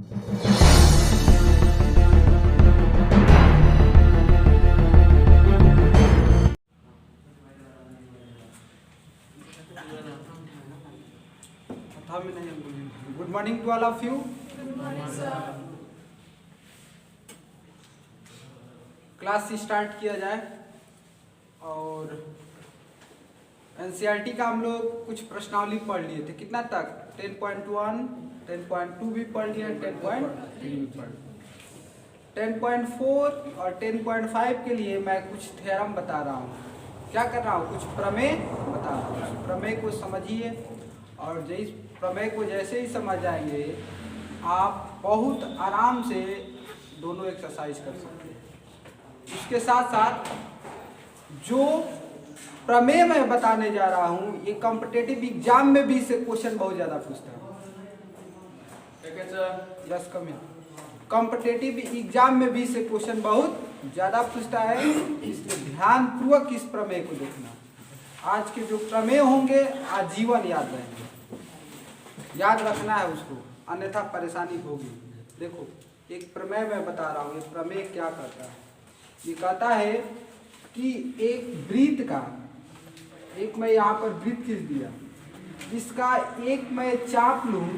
Good morning to all of you. Good morning, sir. Class start किया जाए। और NCERT का हम लोग कुछ प्रश्नावली पढ़ लिए थे। कितना तक? 10.1, 10.2 भी पढ़ लिए, 10.3 भी पढ़ लिए। 10.4 और 10.5 के लिए मैं कुछ थ्योरम बता रहा हूँ। क्या कर रहा हूँ? कुछ प्रमेय बता रहा हूँ। प्रमेय को समझिए और जिस प्रमेय को जैसे ही समझ जाएंगे आप बहुत आराम से दोनों एक्सरसाइज कर सकते हैं। इसके साथ साथ जो प्रमेय मैं बताने जा रहा हूँ ये कॉम्पिटिटिव एग्जाम में भी से क्वेश्चन बहुत ज़्यादा पूछता है। यस कम कॉम्पिटिटिव एग्जाम में भी से क्वेश्चन बहुत ज़्यादा पूछता है, इसलिए ध्यानपूर्वक इस प्रमेय को देखना। आज के जो प्रमेय होंगे आजीवन याद रहेंगे, याद रखना है उसको, अन्यथा परेशानी होगी। देखो एक प्रमेय मैं बता रहा हूँ। ये प्रमेय क्या करता है? ये कहता है कि एक वृत्त का, एक मैं यहाँ पर वृत्त खींच दिया, इसका एक मैं चाप लूँ,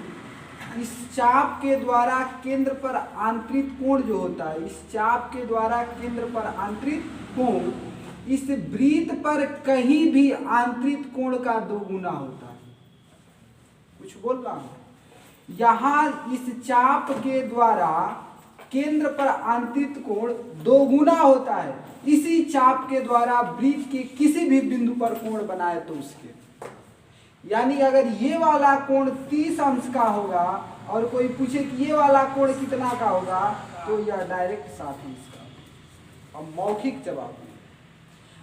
इस चाप के द्वारा केंद्र पर आंतरिक कोण जो होता है, इस चाप के द्वारा केंद्र पर आंतरिक कोण इस वृत्त पर कहीं भी आंतरिक कोण का 2 गुना होता है। कुछ बोल रहा हूँ? यहाँ इस चाप के द्वारा केंद्र पर आंतरिक कोण 2 गुना होता है। इसी चाप के द्वारा वृत्त के किसी भी बिंदु पर कोण बनाए तो उसके, यानी अगर ये वाला कोण 30 अंश का होगा और कोई पूछे कि ये वाला कोण कितना का होगा तो यह डायरेक्ट 60 अंश का। अब मौखिक जवाब,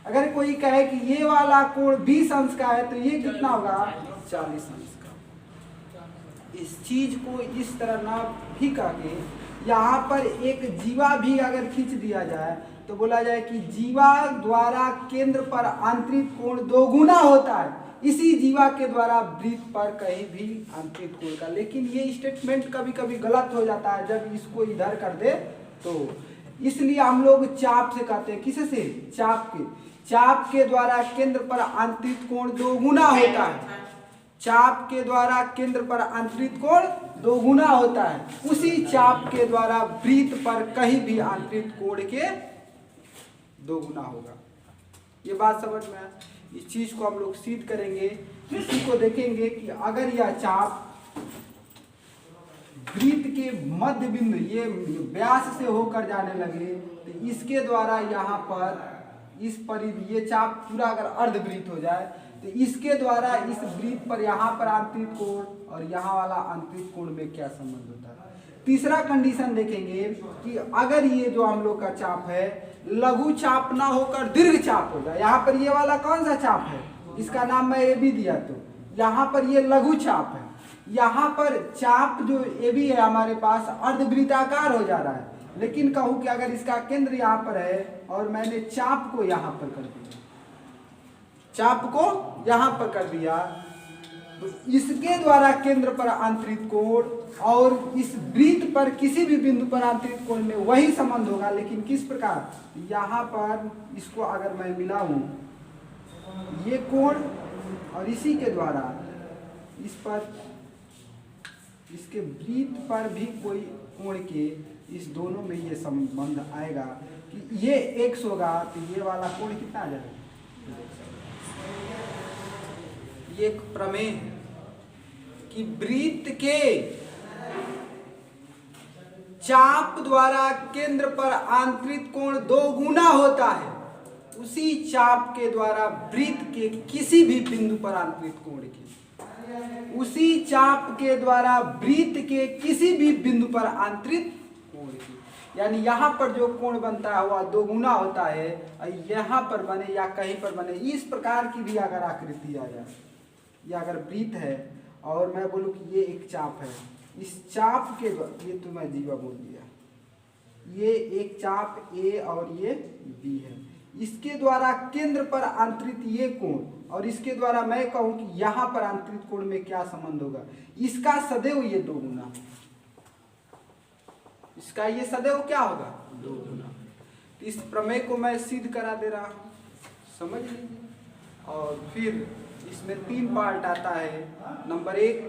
अगर कोई कहे कि ये वाला कोण 20 अंश का है तो ये कितना होगा? 40 अंश का। इस चीज को इस तरह ना भी करके यहाँ पर एक जीवा भी अगर खींच दिया जाए तो बोला जाए कि जीवा द्वारा केंद्र पर आंतरिक कोण 2 गुना होता है इसी जीवा के द्वारा वृत्त पर कहीं भी आंतरिक कोण का। लेकिन ये स्टेटमेंट कभी कभी गलत हो जाता है जब इसको इधर कर दे तो, इसलिए हम लोग चाप से कहते हैं। किसे से? चाप के द्वारा केंद्र पर आंतरिक कोण 2 गुना होता है। चाप के द्वारा केंद्र पर आंतरिक कोण 2 गुना होता है, उसी चाप के द्वारा वृत्त पर कहीं भी आंतरिक कोण के 2 गुना होगा। ये बात समझ में आया? इस चीज को हम लोग सिद्ध करेंगे। इसी को देखेंगे कि अगर यह चाप वृत्त के मध्य बिंदु ये व्यास से होकर जाने लगे तो इसके द्वारा यहाँ पर इस परिधि, ये चाप पूरा अगर अर्धवृत्त हो जाए तो इसके द्वारा इस वृत्त पर यहाँ पर आंतरिक कोण और यहाँ वाला आंतरिक कोण में क्या संबंध होता है। तीसरा कंडीशन देखेंगे कि अगर ये जो हम लोग का चाप है लघु चाप ना होकर दीर्घ चाप होगा। यहाँ पर ये वाला कौन सा चाप है? इसका नाम मैं ए बी दिया, तो यहाँ पर ये लघु चाप है। यहाँ पर चाप जो ए बी है हमारे पास अर्धवृत्ताकार हो जा रहा है, लेकिन कहूँ कि अगर इसका केंद्र यहाँ पर है और मैंने चाप को यहाँ पर कर दिया, चाप को यहाँ पर कर दिया तो इसके द्वारा केंद्र पर आंतरिक कोण और इस वृत्त पर किसी भी बिंदु पर आंतरिक कोण में वही संबंध होगा। लेकिन किस प्रकार? यहाँ पर इसको अगर मैं मिलाऊं ये कोण और इसी के द्वारा इस पर इसके वृत्त पर भी कोई कोण के, इस दोनों में ये संबंध आएगा कि ये x होगा तो ये वाला कोण कितना आ जाएगा? ये एक प्रमेय है कि वृत्त के चाप द्वारा केंद्र पर आंतरिक कोण 2 गुना होता है, उसी चाप के द्वारा वृत्त के किसी भी बिंदु पर आंतरिक कोण की, उसी चाप के द्वारा वृत्त के किसी भी बिंदु पर आंतरिक कोण की, यानी यहाँ पर जो कोण बनता है वह 2 गुना होता है, यहाँ पर बने या कहीं पर बने। इस प्रकार की भी अगर आकृति आ जाए, या अगर वृत्त है और मैं बोलूँ कि ये एक चाप है, इस चाप के द्वारा, ये तो मैं जीवा बोल दिया, ये एक चाप ए और ये बी है, इसके द्वारा केंद्र पर आंतरिक ये कोण और इसके द्वारा मैं कहूँ कि यहाँ पर आंतरिक कोण में क्या संबंध होगा? इसका सदैव ये 2 गुना, इसका ये सदैव क्या होगा 2 गुना। इस प्रमेय को मैं सिद्ध करा दे रहा हूँ, समझ लीजिए। और फिर इसमें 3 पार्ट आता है। नंबर 1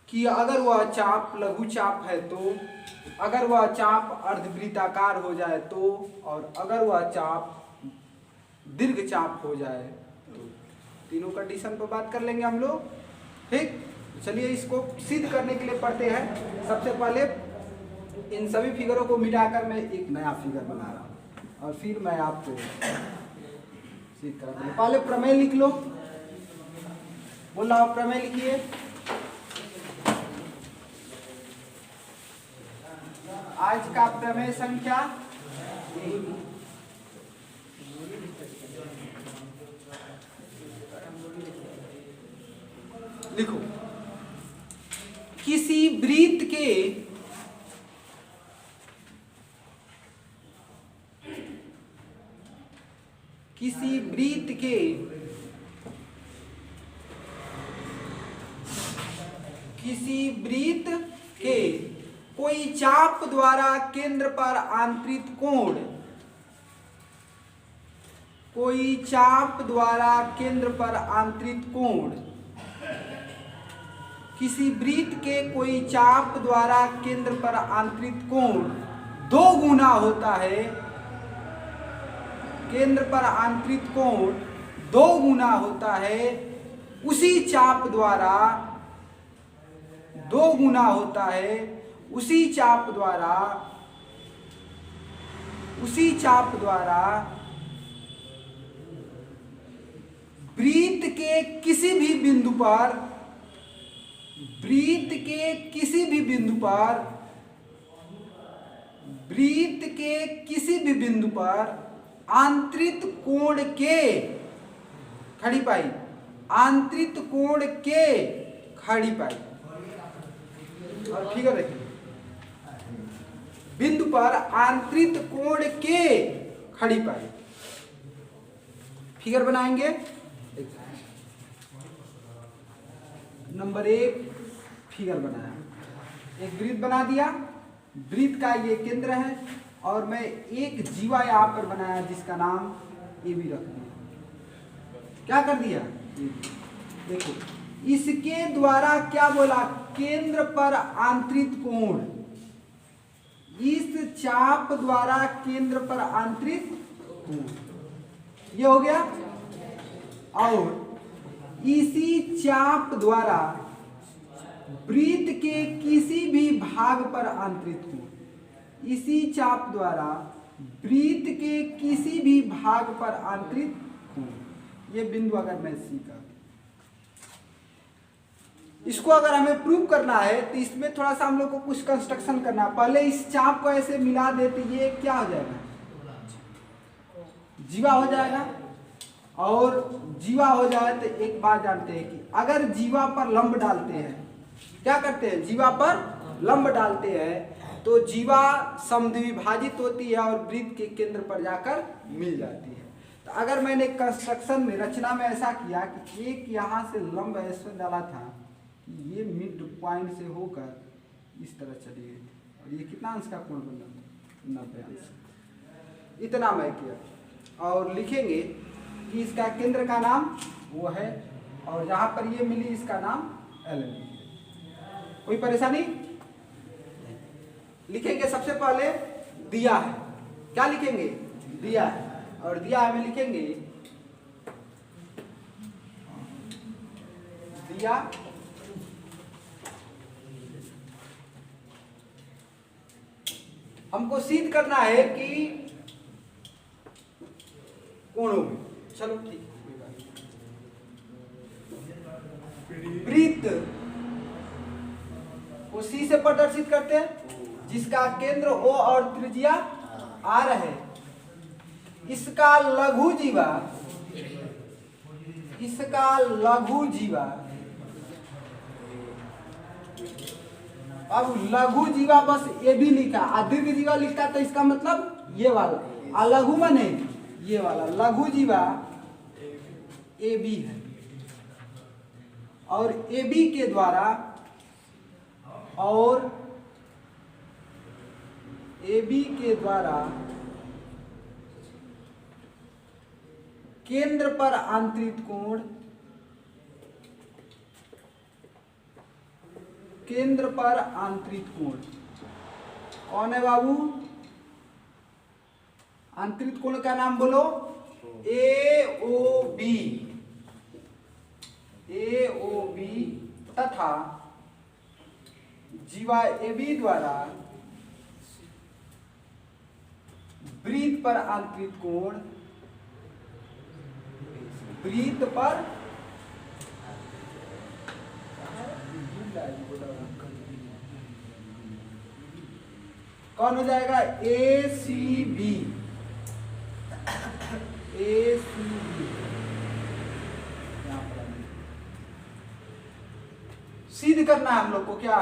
कि अगर वह चाप लघु चाप है तो, अगर वह चाप अर्धवृत्ताकार हो जाए तो, और अगर वह चाप दीर्घ चाप हो जाए तो। तीनों कंडीशन पर बात कर लेंगे हम लोग, ठीक। चलिए इसको सिद्ध करने के लिए पढ़ते हैं। सबसे पहले इन सभी फिगरों को मिटाकर मैं एक नया फिगर बना रहा हूँ और फिर मैं आपको सिद्ध करा दूंगा। पहले प्रमेय लिख लो, बोल रहा हूँ प्रमेय लिखिए। आज का प्रमेय संख्या 1। लिखो, किसी वृत्त के कोई चाप द्वारा केंद्र पर आंतरिक कोण, कोई चाप द्वारा केंद्र पर आंतरिक कोण, किसी वृत्त के कोई चाप द्वारा केंद्र पर आंतरिक कोण 2 गुना होता है, केंद्र पर आंतरिक कोण 2 गुना होता है, उसी चाप द्वारा 2 गुना होता है, उसी चाप द्वारा वृत्त के किसी भी बिंदु पर, वृत्त के किसी भी बिंदु पर आंतरिक कोण के खड़ी पाई, आंतरिक कोण के खड़ी पाई। और फिगर रखिए, बिंदु पर आंतरिक कोण के खड़ी पाई। फिगर बनाएंगे। नंबर 1 फिगर बनाया, एक वृत्त बना दिया, वृत्त का ये केंद्र है और मैं एक जीवा यहाँ पर बनाया जिसका नाम ए बी रख दिया। क्या कर दिया, देखो इसके द्वारा क्या बोला, केंद्र पर आंतरिक कोण, इस चाप द्वारा केंद्र पर आंतरिक कोण, ये हो गया। और इसी चाप द्वारा वृत्त के किसी भी भाग पर आंतरिक कोण, इसी चाप द्वारा वृत्त के किसी भी भाग पर आंतरिक कोण। ये बिंदु अगर मैं सी का, इसको अगर हमें प्रूव करना है तो इसमें थोड़ा सा हम लोग को कुछ कंस्ट्रक्शन करना। पहले इस चाप को ऐसे मिला देते, ये क्या हो जाएगा, जीवा हो जाएगा। और जीवा हो जाए तो एक बात जानते हैं कि अगर जीवा पर लंब डालते हैं, क्या करते हैं, जीवा पर लंब डालते हैं तो जीवा समद्विभाजित होती है और वृत्त के केंद्र पर जाकर मिल जाती है। तो अगर मैंने कंस्ट्रक्शन में, रचना में ऐसा किया कि एक यहाँ से लंब ऐसे डाला था, ये मिड पॉइंट से होकर इस तरह चली गई थी और ये कितना अंश का कोण बना, 90 अंश। इतना मैं किया और लिखेंगे कि इसका केंद्र का नाम वो है और जहां पर ये मिली इसका नाम एल। कोई परेशानी? लिखेंगे सबसे पहले दिया है, क्या लिखेंगे, दिया है। और दिया में लिखेंगे दिया हमको सिद्ध करना है कि कोणों में, चलो ठीक है। वृत्त को सी से प्रदर्शित करते हैं जिसका केंद्र O और त्रिज्या R है। इसका लघु जीवा, अब लघु जीवा बस ए भी लिखा, दीर्घ जीवा लिखता तो इसका मतलब ये वाला, लघु माने ये वाला, लघु जीवा ए बी है और ए बी के द्वारा और AB के द्वारा केंद्र पर आंतरिक कोण, केंद्र पर आंतरिक कोण कौन है बाबू? आंतरिक कोण का नाम बोलो, AOB। AOB तथा जीवा AB द्वारा वृत्त पर आंतरिक कोण, वृत्त पर कौन हो जाएगा? ACB। ACB सिद्ध करना है हम लोग को, क्या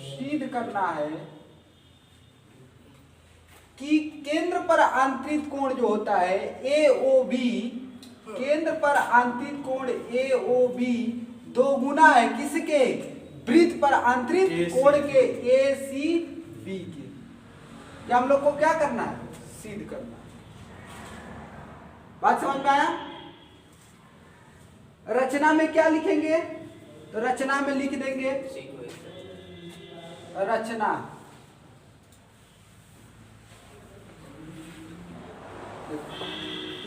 सिद्ध करना है कि केंद्र पर आंतरिक कोण जो होता है AOB, केंद्र पर आंतरिक कोण AOB दो गुना है किसके? वृत्त पर आंतरिक कोण के, ACB के। या हम लोग को क्या करना है? सिद्ध करना है। बात समझ में आया? रचना में क्या लिखेंगे? तो रचना में लिख देंगे रचना,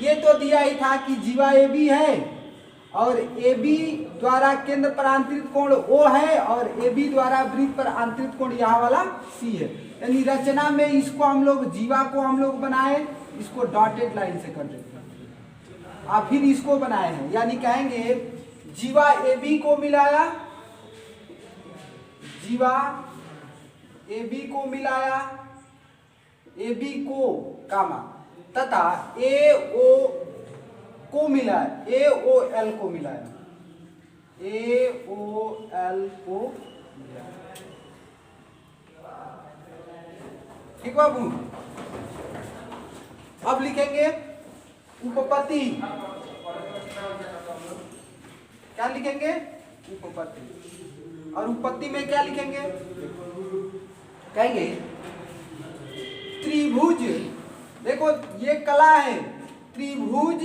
ये तो दिया ही था कि जीवा AB है और AB द्वारा केंद्र पर आंतरिक कोण O है और AB द्वारा वृत्त पर आंतरिक कोण यहाँ वाला C है। यानी रचना में इसको हम लोग, जीवा को हम लोग बनाए, इसको डॉटेड लाइन से कर देते हैं और फिर इसको बनाए हैं। यानी कहेंगे जीवा AB को मिलाया, जीवा AB को मिलाया, AB को कामा तथा AO को मिलाया, AOL को मिलाया, AOL को मिलाया। ठीक बाबू? अब लिखेंगे उपपत्ति। क्या लिखेंगे? उपपत्ति। और उपपत्ति में क्या लिखेंगे? कहेंगे त्रिभुज, देखो ये कला है, त्रिभुज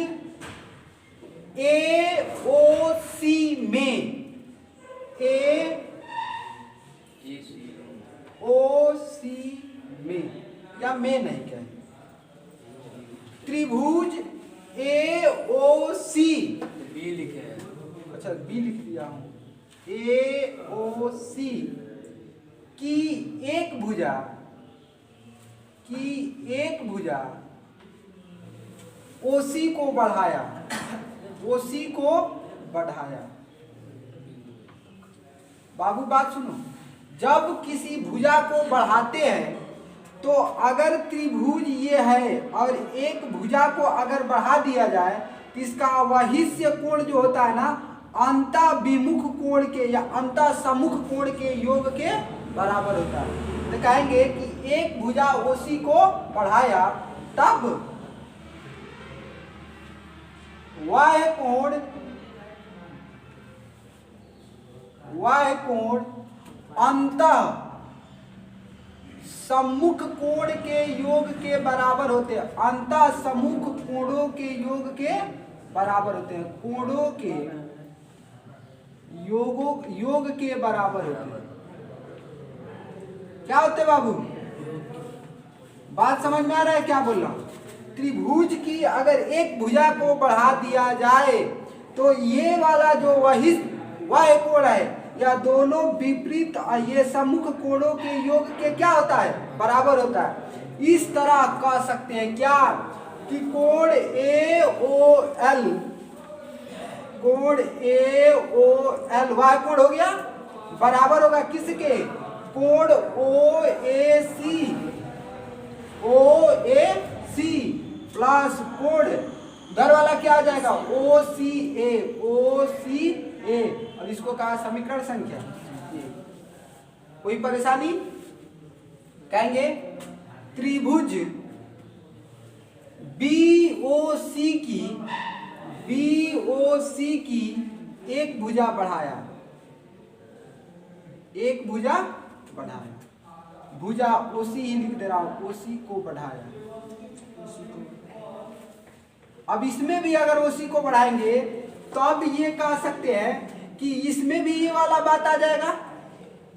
AOC में, AOC में, या में नहीं कहें, त्रिभुज AOC, बी लिखे हैं, अच्छा बी लिख दिया हूं, AOC की एक भुजा, की एक भुजा OC को बढ़ाया, OC को बढ़ाया। बाबू बात सुनो, जब किसी भुजा को बढ़ाते हैं तो अगर त्रिभुज ये है और एक भुजा को अगर बढ़ा दिया जाए तो इसका वहिष्य कोण जो होता है ना, अंतःविमुख कोण के या अंतःसमुख कोण के योग के बराबर होता है। तो कहेंगे कि एक भुजा OC को बढ़ाया तब वह कोण अंतः सम्मुख कोण के योग के बराबर होते हैं, अंतः सम्मुख कोणों के योग के बराबर होते हैं, कोणों के योग के बराबर होते हैं। क्या होते बाबू? बात समझ में आ रहा है क्या बोल रहा हूं? त्रिभुज की अगर एक भुजा को बढ़ा दिया जाए तो ये वाला जो वह कोण है या दोनों विपरीत ये सम्मुख कोणों के योग के क्या होता है? बराबर होता है। इस तरह कह सकते हैं क्या कि कोण AOL, कोण AOL वह कोण हो गया बराबर होगा किसके? कोण OAC प्लस कोण दर वाला क्या आ जाएगा? OCA, और इसको कहा समीकरण संख्या। कोई परेशानी? कहेंगे त्रिभुज BOC की एक भुजा बढ़ाया, एक भुजा बढ़ाया भुजा ओसी ही लिख दे रहा हूं, ओसी को बढ़ाया। अब इसमें भी अगर ओसी को बढ़ाएंगे तो अब ये कह सकते हैं कि इसमें भी ये वाला बात आ जाएगा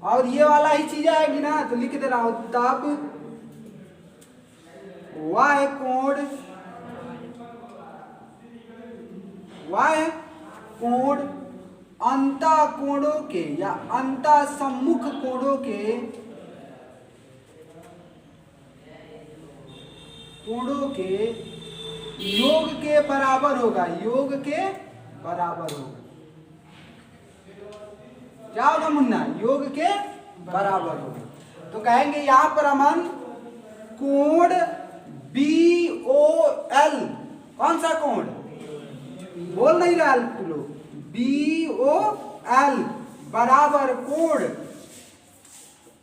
और ये वाला ही चीज आएगी ना, तो लिख दे रहा हूं तब y कोण अंतः कोणों के या अंतः सम्मुख कोणों के योग के बराबर होगा, योग के बराबर होगा। क्या होगा मुन्ना? योग के बराबर होगा। तो कहेंगे यहां पर अमन कोण BOL, कौन सा कोण? बोल नहीं रहा तू लोग। BOL बराबर कोण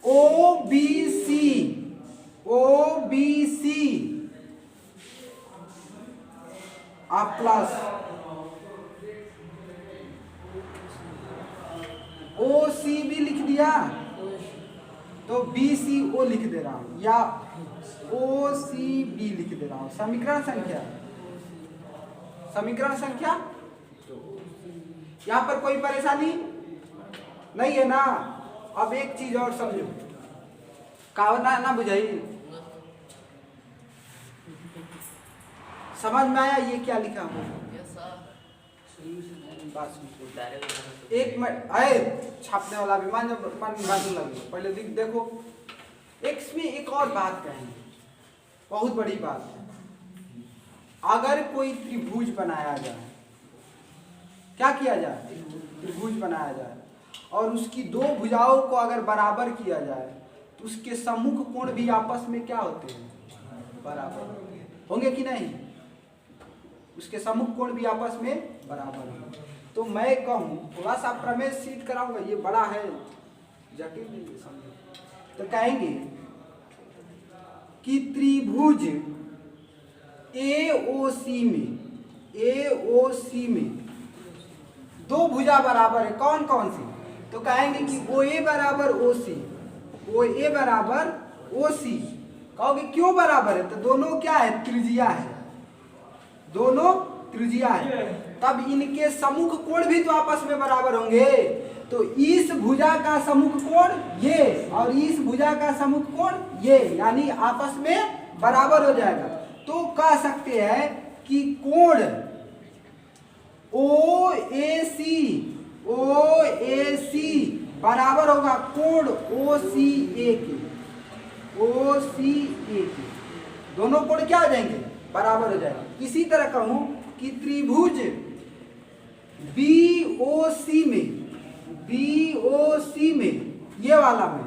OBC आप प्लस OCB लिख दिया तो BCO लिख दे रहा हूं या OCB लिख दे रहा हूं। समीकरण संख्या यहां पर कोई परेशानी नहीं है ना? अब एक चीज और समझो, कावना ना बुझाई, समझ में आया ये क्या लिखा हूं? एक मिनट आए छापने वाला भी मान लगे, पहले देखो। इसमें एक और बात कहेंगे, बहुत बड़ी बात है। अगर कोई त्रिभुज बनाया जाए, क्या किया जाए? त्रिभुज बनाया जाए और उसकी दो भुजाओं को अगर बराबर किया जाए तो उसके सम्मुख कोण भी आपस में क्या होते हैं? बराबर होंगे कि नहीं? उसके सम्मुख कोण भी आपस में बराबर होंगे। तो मैं कहूं, थोड़ा सा प्रमेय सिद्ध कराऊंगा, ये बड़ा है, जटिल नहीं है, समझो। तो कहेंगे कि त्रिभुज AOC में दो भुजा बराबर है, कौन कौन सी? तो कहेंगे कि OA बराबर OC, OA बराबर OC। कहोगे क्यों बराबर है? तो दोनों क्या है? त्रिज्या है, दोनों त्रिज्या है, तब इनके सम्मुख कोण भी तो आपस में बराबर होंगे। तो इस भुजा का सम्मुख कोण ये और इस भुजा का सम्मुख कोण ये, यानी आपस में बराबर हो जाएगा। तो कह सकते हैं कि कोण OAC बराबर होगा कोण OCA के। दोनों कोण क्या हो जाएंगे? बराबर हो जाएगा। इसी तरह कहूं कि त्रिभुज BOC में ये वाला में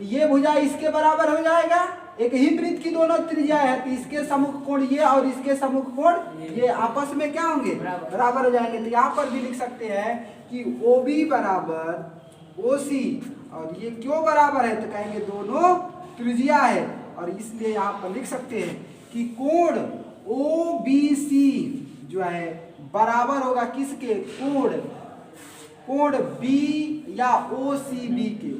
ये भुजा इसके बराबर हो जाएगा। एक ही वृत्त की दोनों त्रिज्या है, तो इसके सम्मुख कोण ये और इसके सम्मुख कोण ये आपस में क्या होंगे? बराबर हो जाएंगे। तो यहाँ पर भी लिख सकते हैं कि OB बराबर OC, और ये क्यों बराबर है? तो कहेंगे दोनों त्रिज्या है, और इसलिए यहाँ पर लिख सकते हैं कि कोण OBC जो है बराबर होगा किसके? कोण B या OCB के।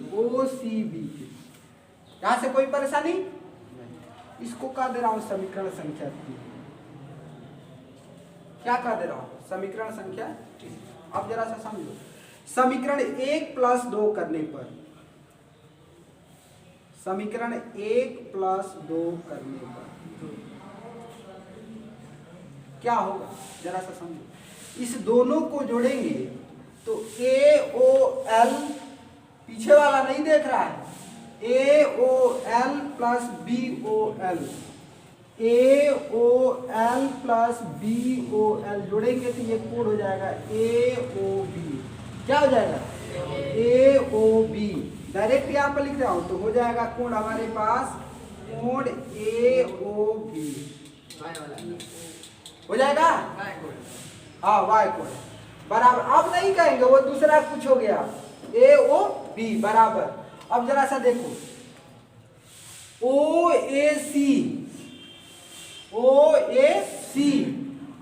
यहां से कोई परेशानी? इसको कह दे रहा हूं समीकरण संख्या 3। क्या कह दे रहा हूं? समीकरण संख्या 3। अब जरा सा समझो, समीकरण 1 प्लस 2 करने पर, समीकरण 1 प्लस 2 करने पर क्या होगा? जरा सा समझो। इस दोनों को जोड़ेंगे तो AOL, पीछे वाला नहीं देख रहा है, AOL plus BOL, AOL plus BOL जोड़ेंगे तो ये कोण हो जाएगा AOB। क्या हो जाएगा? AOB। डायरेक्ट यहाँ पर लिख रहा हूं तो हो जाएगा कोण हमारे पास कोण AOB हो जाएगा। हाँ, Y कोण बराबर। अब नहीं कहेंगे, वो दूसरा कुछ हो गया, AOB बराबर। अब जरा सा देखो, OAC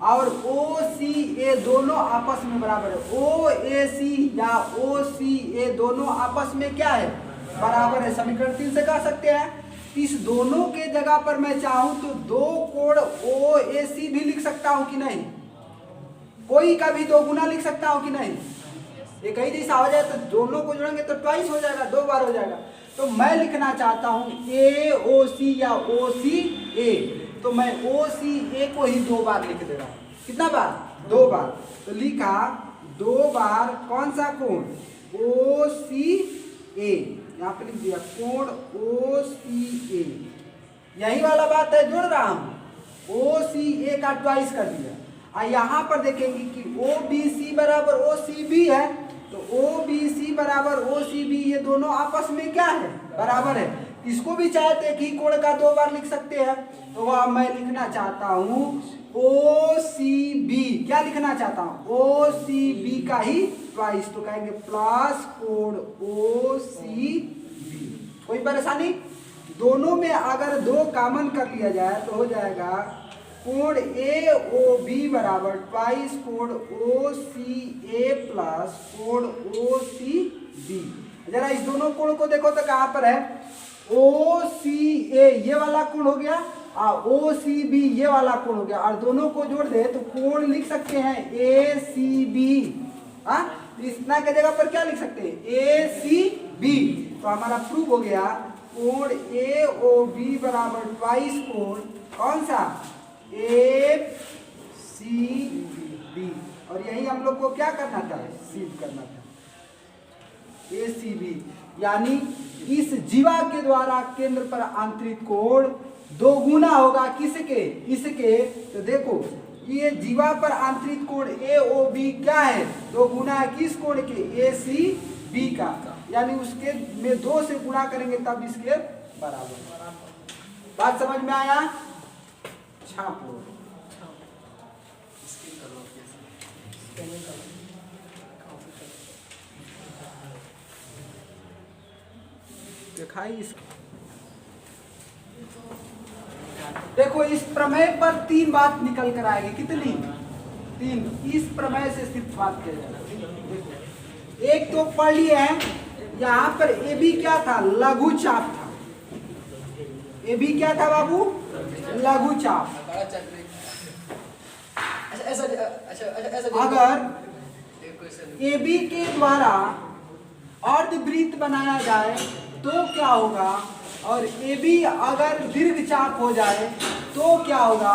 और OCA दोनों आपस में बराबर है। OAC या OCA दोनों आपस में क्या है? बराबर है। समीकरण 3 से कह सकते हैं इस दोनों के जगह पर मैं चाहूं तो दो कोण OAC भी लिख सकता हूं कि नहीं, कोई का भी दो गुना लिख सकता हूं कि नहीं। ये कहीं जैसा हो जाए तो दोनों को जोड़ेंगे तो ट्वाइस हो जाएगा, 2 बार हो जाएगा। तो मैं लिखना चाहता हूं AOC या OCA, तो मैं OCA को ही 2 बार लिख दे रहा हूं। कितना बार? 2 बार। तो लिखा 2 बार कौन सा कोण? OCA, यहाँ पे लिख दिया कोण OCA। यही वाला बात है, जोड़ रहा हूं, OCA का ट्वाइस कर दिया। यहाँ पर देखेंगे कि OBC बराबर OCB है, तो OBC बराबर OCB, ये दोनों आपस में क्या है? बराबर है। इसको भी चाहते हैं कि कोण का 2 बार लिख सकते हैं, तो वह मैं लिखना चाहता हूं OCB। क्या लिखना चाहता हूं? OCB का ही ट्वाइस, तो कहेंगे प्लस कोण OCB। कोई परेशानी? दोनों में अगर 2 कॉमन कर लिया जाए तो हो जाएगा कोण AOB बराबर ट्वाइस कोण OCA प्लस कोण OCB। जरा इस दोनों कोण को देखो तो कहां पर है? OCA ये वाला कोण हो गया और OCB ये वाला कोण हो गया, और दोनों को जोड़ दे तो कोण लिख सकते हैं ACB। इतना के जगह पर क्या लिख सकते हैं? ACB। तो हमारा प्रूव हो गया कोण AOB बराबर ट्वाइस कोण कौन सा? ACB। और यही हम लोग को क्या करना था? सिद्ध करना था। ACB यानी इस जीवा के द्वारा केंद्र पर आंतरिक कोण 2 गुना होगा किसके? इसके। तो देखो ये जीवा पर आंतरिक कोण AOB क्या है? 2 गुना है किस कोण के? ACB का, यानी उसके में 2 से गुणा करेंगे तब इसके बराबर। बात समझ में आया? छाप लो। देखो इस प्रमेय पर 3 बात निकल कर आएगी। कितनी? 3। इस प्रमेय से सिर्फ बात किया जाएगा। देखो एक तो पढ़ लिए हैं, यहाँ पर AB क्या था? लघु चाप था। AB क्या था बाबू? लघु चाप। अगर AB के द्वारा अर्धवृत्त बनाया जाए तो क्या होगा, और AB अगर दीर्घ चाप हो जाए तो क्या होगा,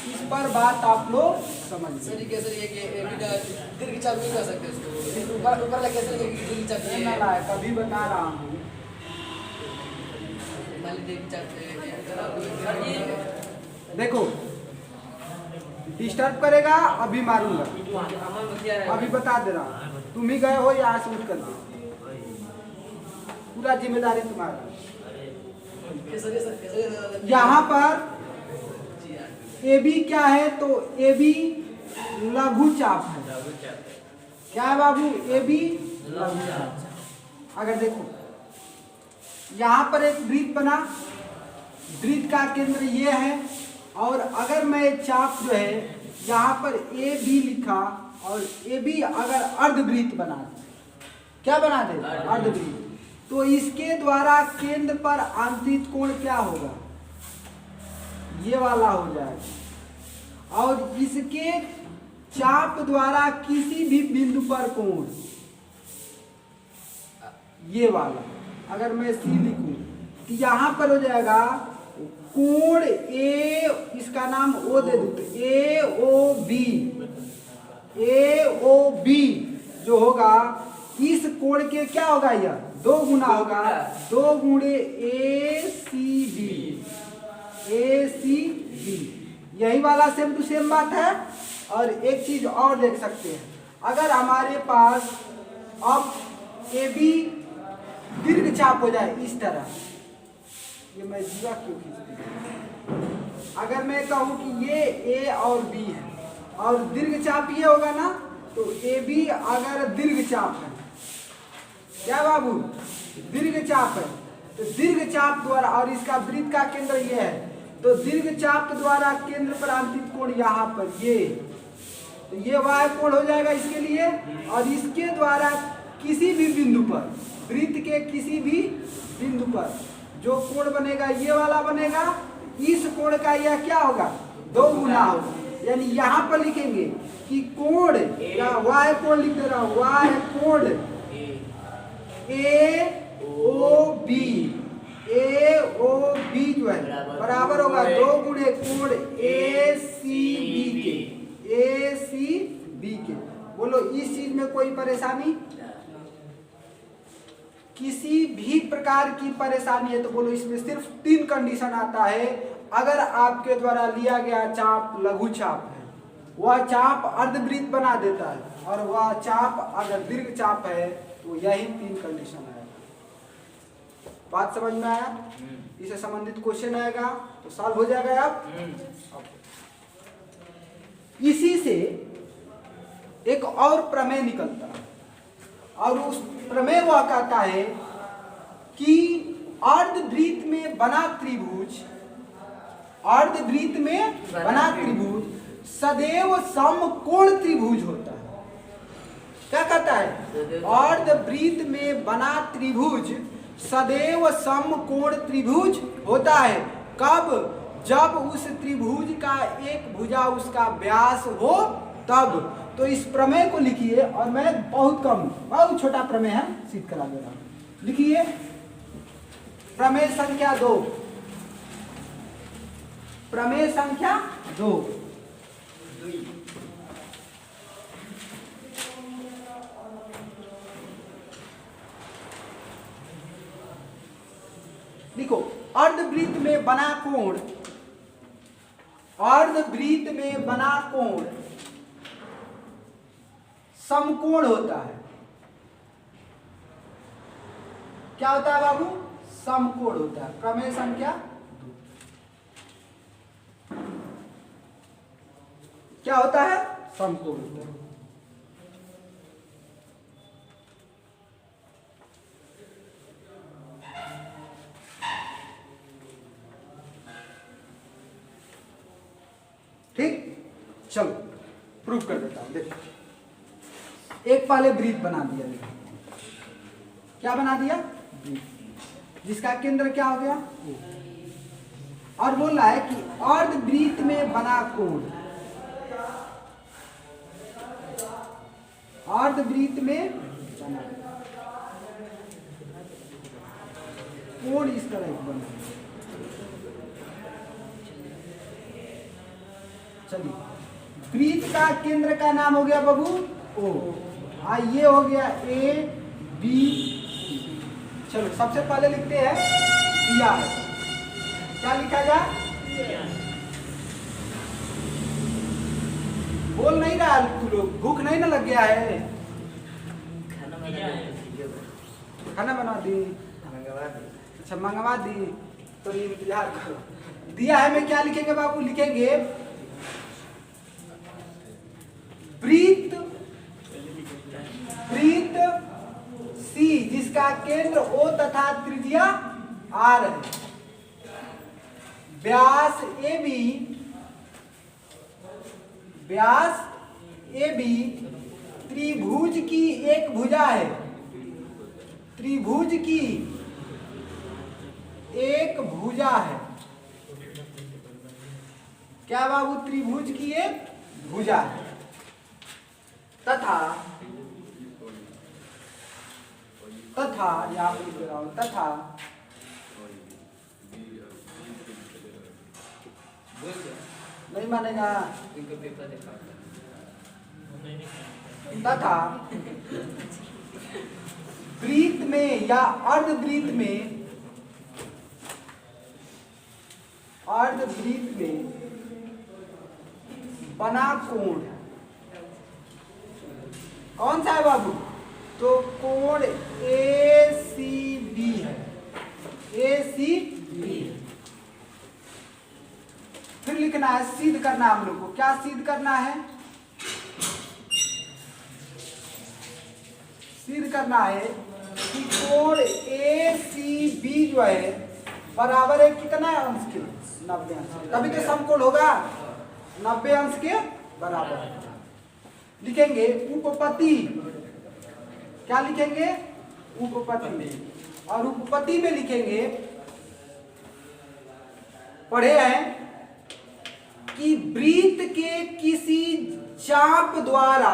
इस पर बात आप लोग समझ लीजिए। सर कैसे ये कि AB का दीर्घ चाप नहीं कर सकते उसको, ऊपर ऊपर कैसे दीर्घ चाप ये ना कभी बता रहा हूँ। देखो डिस्टर्ब करेगा, अभी मारूंगा, अभी बता दे रहा हूँ। तुम ही गए हो यहाँ से उठ कर, पूरा जिम्मेदारी तुम्हारा। यहाँ पर AB क्या है? तो AB लघु चाप है। क्या है बाबू? AB लघु चाप। अगर देखो यहाँ पर एक वृत्त बना, वृत्त का केंद्र ये है, और अगर मैं चाप जो है यहाँ पर AB लिखा और AB अगर अर्धवृत्त बना दे, क्या बना दे? अर्धवृत्त, तो इसके द्वारा केंद्र पर आंतरिक कोण क्या होगा? ये वाला हो जाएगा। और इसके चाप द्वारा किसी भी बिंदु पर कोण ये वाला, अगर मैं C लिखूं तो यहाँ पर हो जाएगा कोण A, इसका नाम O दे दूं तो AOB जो होगा इस कोण के क्या होगा? यह 2 गुना होगा, 2 गुणे ACB। यही वाला सेम टू सेम बात है। और एक चीज और देख सकते हैं, अगर हमारे पास अब AB दीर्घ चाप हो जाए इस तरह, ये मैं जीवा क्यों खींचती, अगर मैं कहूँ कि ये A और B है और दीर्घ चाप ये होगा ना, तो AB अगर दीर्घ चाप है, क्या बाबू? दीर्घ चाप है, तो दीर्घ चाप द्वारा, और इसका वृत्त का केंद्र ये है, तो दीर्घ चाप द्वारा केंद्र पर आंतरिक कोण यहाँ पर ये, तो ये y कोण हो जाएगा इसके लिए, और इसके द्वारा किसी भी बिंदु पर वृत्त के किसी भी बिंदु पर जो कोण बनेगा ये वाला बनेगा, इस कोण का यह क्या होगा, 2 गुना होगा। यानी यहाँ पर लिखेंगे कि कोण या y कोण लिख दे रहा हूँ, y कोण AOB जो है बराबर होगा 2 गुणे कोण ACB के। बोलो इस चीज में कोई परेशानी, किसी भी प्रकार की परेशानी है तो बोलो इसमें सिर्फ 3 कंडीशन आता है। अगर आपके द्वारा लिया गया चाप लघु चाप है, वह चाप अर्धवृत्त बना देता है, और वह चाप अगर दीर्घ चाप है तो यही 3 कंडीशन है। बात समझ में आया? इससे संबंधित क्वेश्चन आएगा तो सॉल्व हो जाएगा। अब इसी से एक और प्रमेय निकलता है, और उस प्रमेय वह कहता है कि अर्धवृत्त में बना त्रिभुज, अर्धवृत्त में बना त्रिभुज सदैव समकोण त्रिभुज होता है। क्या कहता है? अर्धवृत्त में बना त्रिभुज सदैव समकोण त्रिभुज होता है। कब? जब उस त्रिभुज का एक भुजा उसका व्यास हो तब। तो इस प्रमेय को लिखिए, और मैं बहुत छोटा प्रमेय है सिद्ध करा दे रहा हूं। लिखिए प्रमेय संख्या 2, प्रमेय संख्या 2। लिखो अर्धवृत्त में बना कोण, अर्धवृत्त में बना कोण समकोण होता है। क्या होता है बाबू? समकोण होता है। प्रमेय संख्या 2 क्या होता है? समकोण होता है। ठीक, चलो प्रूफ कर देता हूं। देखो एक पहले वृत्त बना दिया, क्या बना दिया? जिसका केंद्र क्या हो गया? और बोल रहा है कि अर्धवृत्त में बना कोण, अर्धवृत्त में बना कोण इस तरह बना। चलिए वृत्त का केंद्र का नाम हो गया बाबू O, ये हो गया AB। चलो सबसे पहले लिखते हैं PR। क्या लिखा जाए? बोल नहीं रहा तू लोग, भूख नहीं ना लग गया है? खाना बना दी? अच्छा मंगवा दी, तो इंतजार करो। दिया है, मैं क्या लिखेंगे बाबू? लिखेंगे वृत्त C जिसका केंद्र O तथा त्रिज्या R है, व्यास AB त्रिभुज की एक भुजा है, त्रिभुज की एक भुजा है। क्या बाबू? त्रिभुज की एक भुजा है। तथा यहाँ पे लिख रहा हूं, तथा नहीं मानेगा। तथा वृत्त में या अर्धवृत्त में बना कोण कौन सा है बाबू? तो कोण ACB है, ACB। फिर लिखना है, सिद्ध करना है हम लोग को। क्या सिद्ध करना है? सिद्ध करना है कि कोण ACB जो है बराबर है कितना अंश के? 90 अंश। तभी तो समकोण होगा, 90 अंश के बराबर। लिखेंगे उपपत्ति। क्या लिखेंगे? उपपत्ति में, और उपपत्ति में लिखेंगे, पढ़े हैं कि वृत्त के किसी चाप द्वारा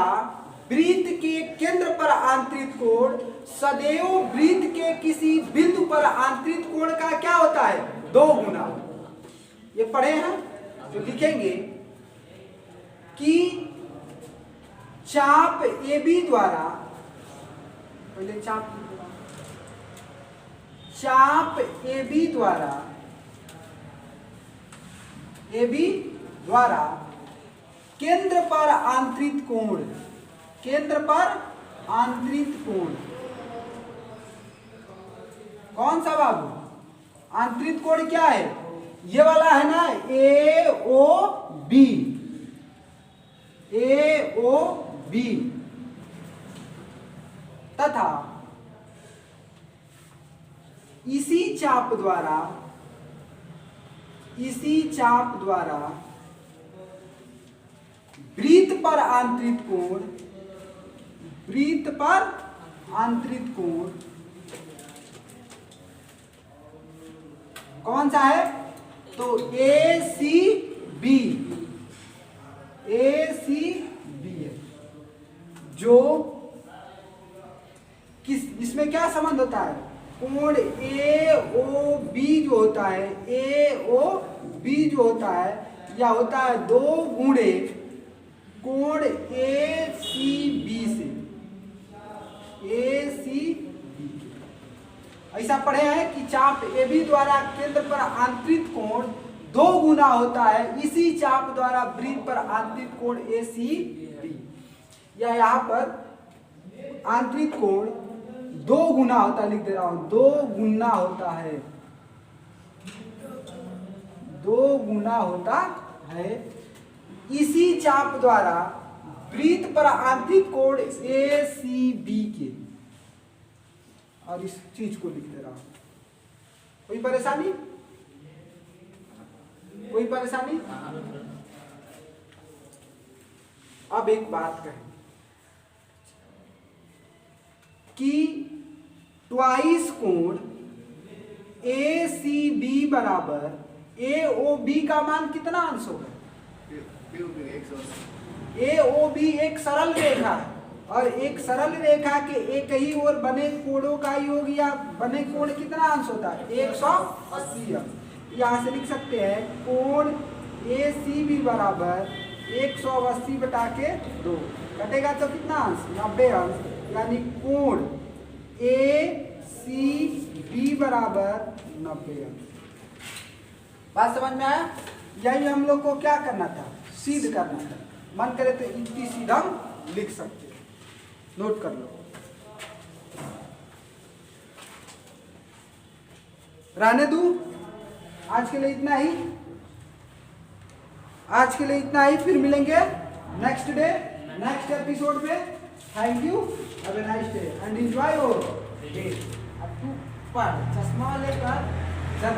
वृत्त के केंद्र पर आंतरिक कोण सदैव वृत्त के किसी बिंदु पर आंतरिक कोण का क्या होता है? 2 गुना। ये पढ़े हैं, तो लिखेंगे कि चाप AB द्वारा, पहले चाप AB द्वारा केंद्र पर आंतरिक कोण, केंद्र पर आंतरिक कोण कौन सा बाबू? आंतरिक कोण क्या है? ये वाला है ना, AOB, तथा इसी चाप द्वारा वृत्त पर आंतरिक कोण कौन सा है? तो ACB है, जो किस, इसमें क्या संबंध होता है? कोण AOB जो होता है, या होता है 2 गुणे कोण ACB से, ऐसा पढ़े हैं कि चाप AB द्वारा केंद्र पर आंतरिक कोण 2 गुना होता है इसी चाप द्वारा वृत्त पर आंतरिक कोण ACB, या यहाँ पर आंतरिक कोण 2 गुना होता है, लिख दे रहा हूं, 2 गुना होता है, 2 गुना होता है इसी चाप द्वारा वृत्त पर आंतरिक कोण ACB के। और इस चीज को लिख दे रहा हूं। कोई परेशानी? अब एक बात कहें कि ट्वाइस कोण ACB बराबर AOB का मान कितना अंश होगा? AOB एक सरल रेखा है, और एक सरल रेखा के एक ही ओर बने कोणों का योग या बने कोण कितना अंश होता है? 180 अंश। यहाँ से लिख सकते हैं कोण ACB बराबर 180 बटा के 2, कटेगा तो कितना अंश? 90 अंश, यानी कोण ACB बराबर 90 अंश। बात समझ में आया? यही हम लोग को क्या करना था? सिद्ध करना था। मन करे तो इतनी सीधा लिख सकते, नोट कर लो। रहने दूं, आज के लिए इतना ही, फिर मिलेंगे नेक्स्ट डे, नेक्स्ट एपिसोड में। Thank you, have a nice day and enjoy your day. अब तू पढ़, चश्मा लेकर जब